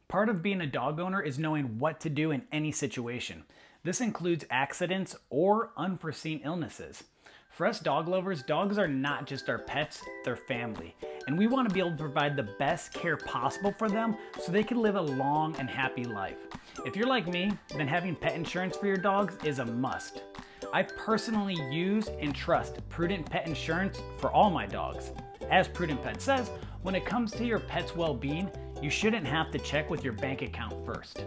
Part of being a dog owner is knowing what to do in any situation. This includes accidents or unforeseen illnesses. For us dog lovers, dogs are not just our pets, they're family. And we want to be able to provide the best care possible for them so they can live a long and happy life. If you're like me, then having pet insurance for your dogs is a must. I personally use and trust Prudent Pet Insurance for all my dogs. As Prudent Pet says, when it comes to your pet's well-being, you shouldn't have to check with your bank account first.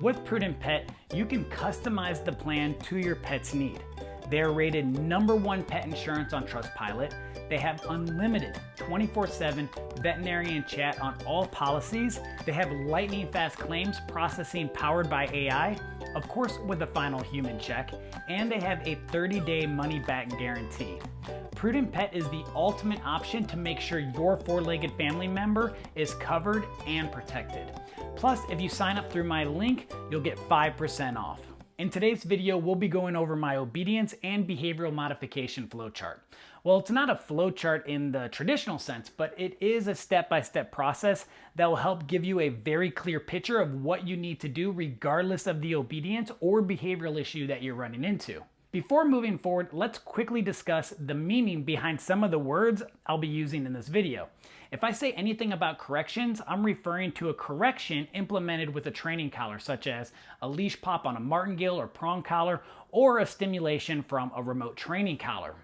With Prudent Pet, you can customize the plan to your pet's need. They are rated #1 pet insurance on Trustpilot. They have unlimited 24/7 veterinarian chat on all policies. They have lightning fast claims processing powered by AI, of course with a final human check, and they have a 30-day money-back guarantee. Prudent Pet is the ultimate option to make sure your four-legged family member is covered and protected. Plus, if you sign up through my link, you'll get 5% off. In today's video, we'll be going over my obedience and behavioral modification flowchart. Well, it's not a flowchart in the traditional sense, but it is a step-by-step process that will help give you a very clear picture of what you need to do regardless of the obedience or behavioral issue that you're running into. Before moving forward, let's quickly discuss the meaning behind some of the words I'll be using in this video. If I say anything about corrections, I'm referring to a correction implemented with a training collar, such as a leash pop on a martingale or prong collar, or a stimulation from a remote training collar.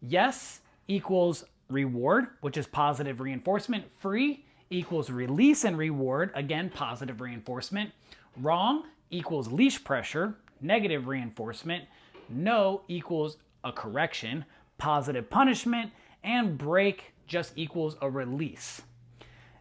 Yes equals reward, which is positive reinforcement. Free equals release and reward, again, positive reinforcement. Wrong equals leash pressure, negative reinforcement. No equals a correction, positive punishment, and break just equals a release.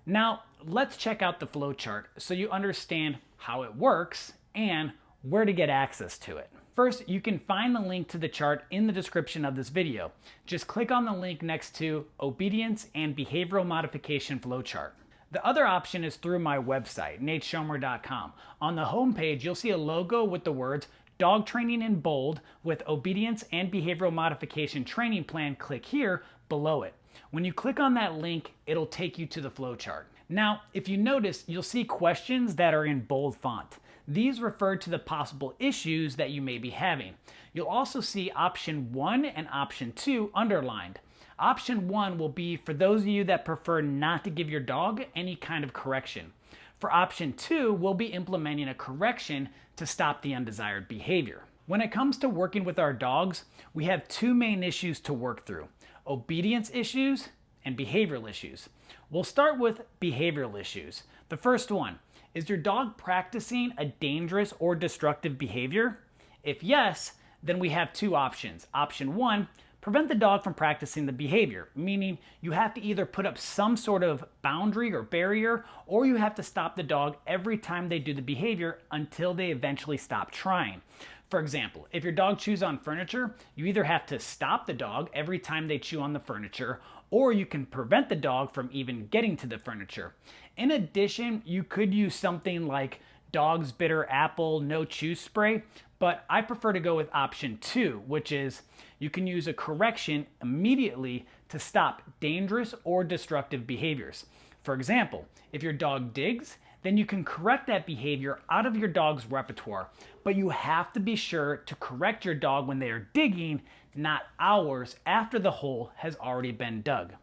Now, let's check out the flowchart so you understand how it works and where to get access to it. First, you can find the link to the chart in the description of this video. Just click on the link next to Obedience and Behavioral Modification Flowchart. The other option is through my website, nateschoemer.com. On the homepage, you'll see a logo with the words Dog Training in bold with Obedience and Behavioral Modification Training Plan. Click here below it. When you click on that link, it'll take you to the flowchart. Now, if you notice, you'll see questions that are in bold font. These refer to the possible issues that you may be having. You'll also see option 1 and option 2 underlined. Option 1 will be for those of you that prefer not to give your dog any kind of correction. For option 2, we'll be implementing a correction to stop the undesired behavior. When it comes to working with our dogs, we have two main issues to work through: obedience issues and behavioral issues. We'll start with behavioral issues. The first one, is your dog practicing a dangerous or destructive behavior? If yes, then we have two options. Option 1, prevent the dog from practicing the behavior, meaning you have to either put up some sort of boundary or barrier, or you have to stop the dog every time they do the behavior until they eventually stop trying. For example, if your dog chews on furniture, you either have to stop the dog every time they chew on the furniture, or you can prevent the dog from even getting to the furniture. In addition, you could use something like Dog's Bitter Apple No Chew Spray, but I prefer to go with option 2, which is you can use a correction immediately to stop dangerous or destructive behaviors. For example, if your dog digs, then you can correct that behavior out of your dog's repertoire, but you have to be sure to correct your dog when they are digging, not hours after the hole has already been dug.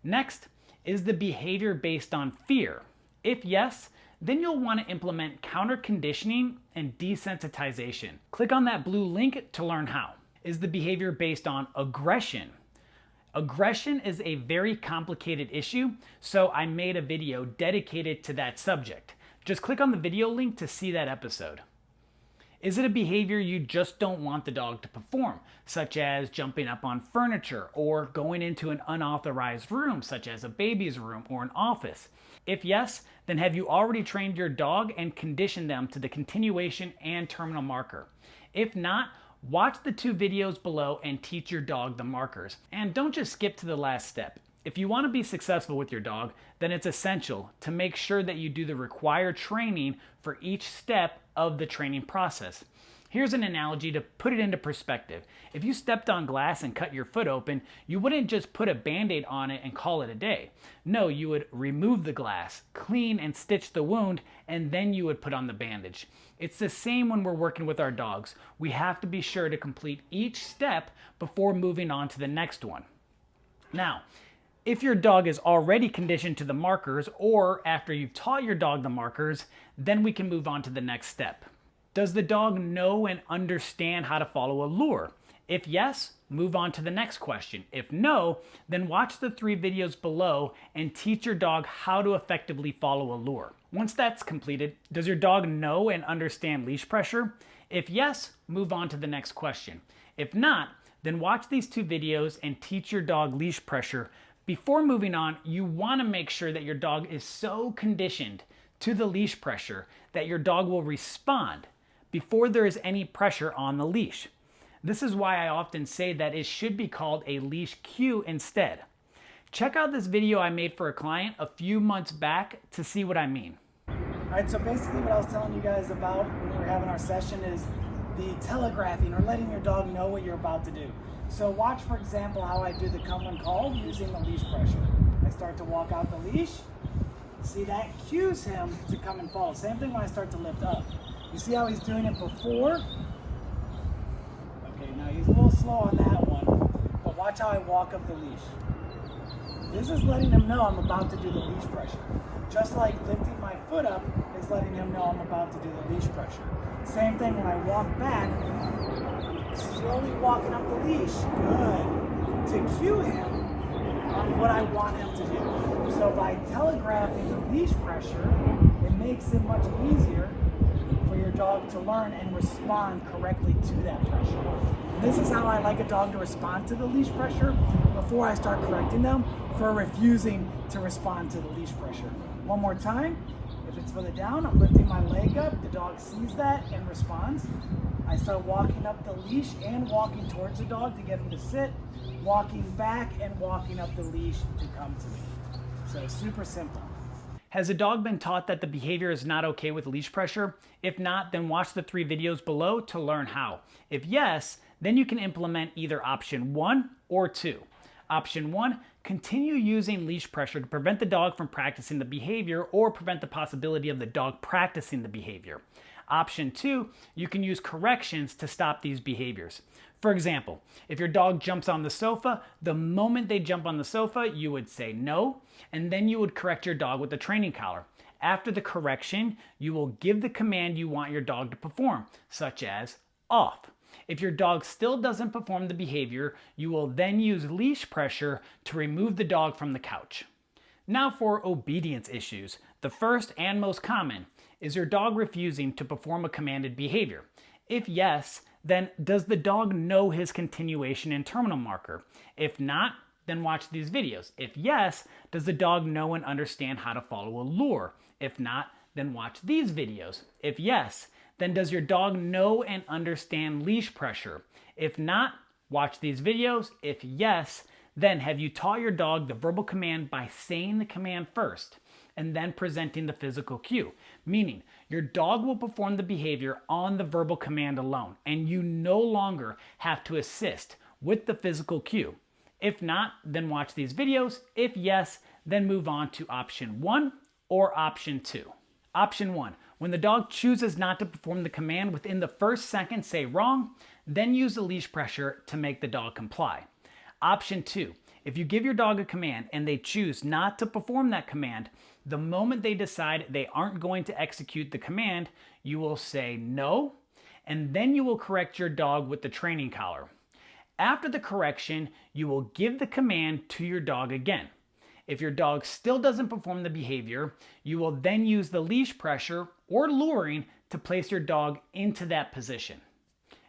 Next is the behavior based on fear. If yes, then you'll want to implement counter conditioning and desensitization. Click on that blue link to learn how. Is the behavior based on aggression? Aggression is a very complicated issue, so I made a video dedicated to that subject. Just click on the video link to see that episode. Is it a behavior you just don't want the dog to perform, such as jumping up on furniture or going into an unauthorized room, such as a baby's room or an office? If yes, then have you already trained your dog and conditioned them to the continuation and terminal marker? If not, watch the two videos below and teach your dog the markers. And don't just skip to the last step. If you want to be successful with your dog, then it's essential to make sure that you do the required training for each step of the training process. Here's an analogy to put it into perspective. If you stepped on glass and cut your foot open, you wouldn't just put a Band-Aid on it and call it a day. No, you would remove the glass, clean and stitch the wound, and then you would put on the bandage. It's the same when we're working with our dogs. We have to be sure to complete each step before moving on to the next one. Now, if your dog is already conditioned to the markers, or after you've taught your dog the markers, then we can move on to the next step. Does the dog know and understand how to follow a lure? If yes, move on to the next question. If no, then watch the 3 videos below and teach your dog how to effectively follow a lure. Once that's completed, does your dog know and understand leash pressure? If yes, move on to the next question. If not, then watch these 2 videos and teach your dog leash pressure. Before moving on, you want to make sure that your dog is so conditioned to the leash pressure that your dog will respond before there is any pressure on the leash. This is why I often say that it should be called a leash cue instead. Check out this video I made for a client a few months back to see what I mean. All right, so basically what I was telling you guys about when we were having our session is the telegraphing or letting your dog know what you're about to do. So watch, for example, how I do the come and call using the leash pressure. I start to walk out the leash. See, that cues him to come and follow. Same thing when I start to lift up. You see how he's doing it before? Okay, now he's a little slow on that one, but watch how I walk up the leash. This is letting him know I'm about to do the leash pressure. Just like lifting my foot up is letting him know I'm about to do the leash pressure. Same thing when I walk back, I'm slowly walking up the leash, good, to cue him on what I want him to do. So by telegraphing the leash pressure, it makes it much easier for your dog to learn and respond correctly to that pressure. And this is how I like a dog to respond to the leash pressure before I start correcting them for refusing to respond to the leash pressure. One more time. If it's further down, I'm lifting my leg up. The dog sees that and responds. I start walking up the leash and walking towards the dog to get him to sit, walking back and walking up the leash to come to me. So super simple. Has a dog been taught that the behavior is not okay with leash pressure? If not, then watch the 3 videos below to learn how. If yes, then you can implement either option 1 or 2. Option 1, continue using leash pressure to prevent the dog from practicing the behavior or prevent the possibility of the dog practicing the behavior. Option 2, you can use corrections to stop these behaviors. For example, if your dog jumps on the sofa, the moment they jump on the sofa, you would say no, and then you would correct your dog with the training collar. After the correction, you will give the command you want your dog to perform, such as off. If your dog still doesn't perform the behavior, you will then use leash pressure to remove the dog from the couch. Now for obedience issues. The first and most common is your dog refusing to perform a commanded behavior. If yes, then does the dog know his continuation and terminal marker? If not, then watch these videos. If yes, does the dog know and understand how to follow a lure? If not, then watch these videos. If yes, then does your dog know and understand leash pressure? If not, watch these videos. If yes, then have you taught your dog the verbal command by saying the command first and then presenting the physical cue? Meaning, your dog will perform the behavior on the verbal command alone, and you no longer have to assist with the physical cue. If not, then watch these videos. If yes, then move on to option 1 or option 2. Option 1. When the dog chooses not to perform the command within the first second, say wrong, then use the leash pressure to make the dog comply. Option 2. If you give your dog a command and they choose not to perform that command, the moment they decide they aren't going to execute the command, you will say no, and then you will correct your dog with the training collar. After the correction, you will give the command to your dog again. If your dog still doesn't perform the behavior, you will then use the leash pressure or luring to place your dog into that position.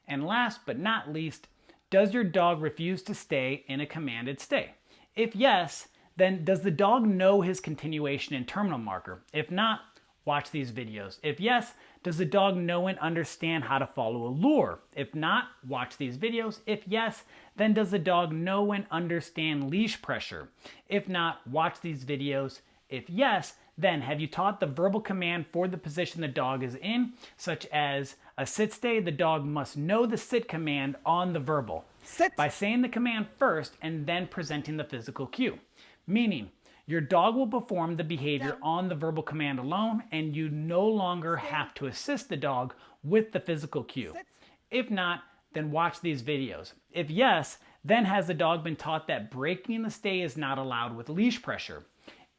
And last but not least, does your dog refuse to stay in a commanded stay? If yes, then does the dog know his continuation and terminal marker? If not, watch these videos. If yes, does the dog know and understand how to follow a lure? If not, watch these videos. If yes, then does the dog know and understand leash pressure? If not, watch these videos. If yes, Then, have you taught the verbal command for the position the dog is in, such as a sit stay? The dog must know the sit command on the verbal. Sit. By saying the command first and then presenting the physical cue. Meaning, your dog will perform the behavior on the verbal command alone, and you no longer have to assist the dog with the physical cue. If not, then watch these videos. If yes, then has the dog been taught that breaking the stay is not allowed with leash pressure?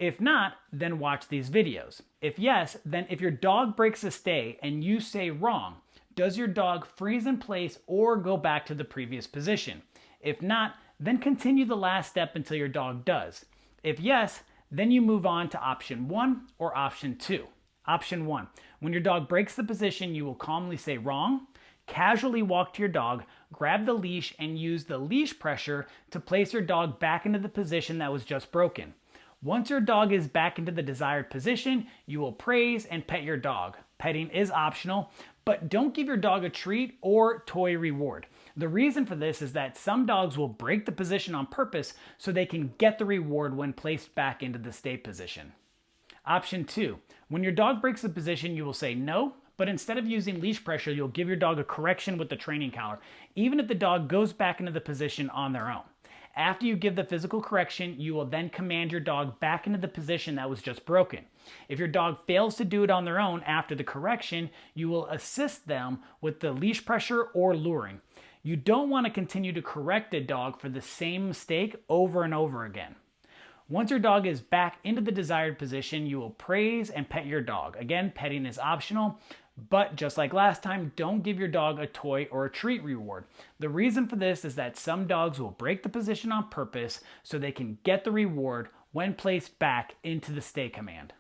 If not, then watch these videos. If yes, then if your dog breaks a stay and you say wrong, does your dog freeze in place or go back to the previous position? If not, then continue the last step until your dog does. If yes, then you move on to option 1 or option 2. Option 1, when your dog breaks the position, you will calmly say wrong, casually walk to your dog, grab the leash, and use the leash pressure to place your dog back into the position that was just broken. Once your dog is back into the desired position, you will praise and pet your dog. Petting is optional, but don't give your dog a treat or toy reward. The reason for this is that some dogs will break the position on purpose so they can get the reward when placed back into the stay position. Option 2, when your dog breaks the position, you will say no, but instead of using leash pressure, you'll give your dog a correction with the training collar, even if the dog goes back into the position on their own. After you give the physical correction, you will then command your dog back into the position that was just broken. If your dog fails to do it on their own after the correction, you will assist them with the leash pressure or luring. You don't want to continue to correct a dog for the same mistake over and over again. Once your dog is back into the desired position, you will praise and pet your dog. Again, petting is optional. But just like last time, don't give your dog a toy or a treat reward. The reason for this is that some dogs will break the position on purpose so they can get the reward when placed back into the stay command.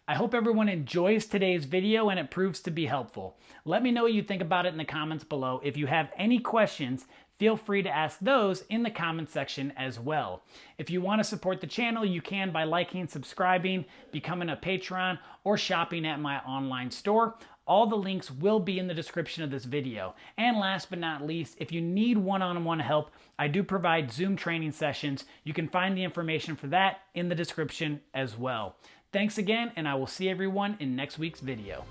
I hope everyone enjoys today's video and it proves to be helpful. Let me know what you think about it in the comments below. If you have any questions, feel free to ask those in the comment section as well. If you want to support the channel, you can by liking, subscribing, becoming a patron, or shopping at my online store. All the links will be in the description of this video. And last but not least, if you need one-on-one help, I do provide Zoom training sessions. You can find the information for that in the description as well. Thanks again, and I will see everyone in next week's video.